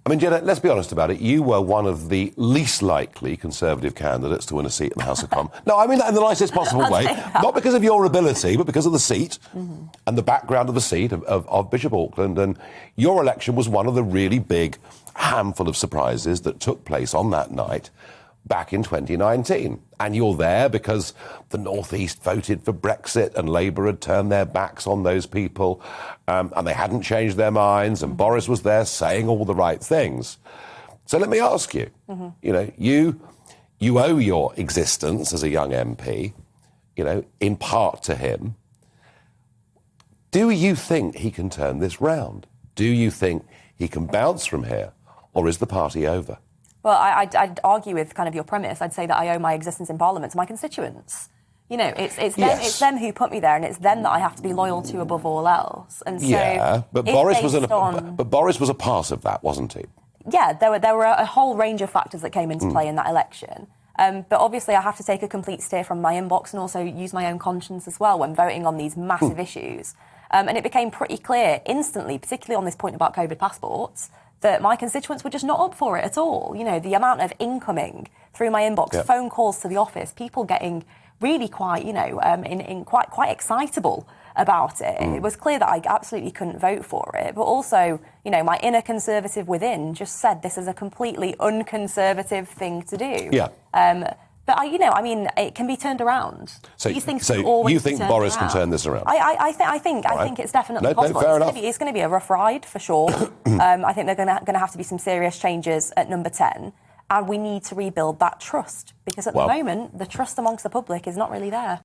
I mean, Jenna, let's be honest about it. You were one of the least likely Conservative candidates to win a seat in the House of Commons. No, I mean that in the nicest possible way. Not because of your ability, but because of the seat and the background of the seat of Bishop Auckland. And your election was one of the really big handful of surprises that took place on that night back in 2019. And you're there because the North East voted for Brexit and Labour had turned their backs on those people and they hadn't changed their minds, and Boris was there saying all the right things. So let me ask you, you know, you owe your existence as a young MP, you know, in part to him. Do you think he can turn this round? Do you think he can bounce from here, or is the party over? Well, I'd argue with kind of your premise. I'd say that I owe my existence in Parliament to my constituents. You know, it's them who put me there, and it's them that I have to be loyal to above all else. And so, yeah, but Boris was a part of that, wasn't he? Yeah, there were a whole range of factors that came into play in that election. But obviously, I have to take a complete steer from my inbox and also use my own conscience as well when voting on these massive issues. And it became pretty clear instantly, particularly on this point about COVID passports, that my constituents were just not up for it at all. You know, the amount of incoming through my inbox, phone calls to the office, people getting really quite, you know, quite excitable about it. It was clear that I absolutely couldn't vote for it. But also, you know, my inner conservative within just said this is a completely unconservative thing to do. Yeah. But I mean, it can be turned around. So, these things you think Boris can turn this around? I think it's definitely possible. Fair enough. It's going to be a rough ride for sure. I think they're going to have to be some serious changes at number 10, and we need to rebuild that trust because at the moment the trust amongst the public is not really there.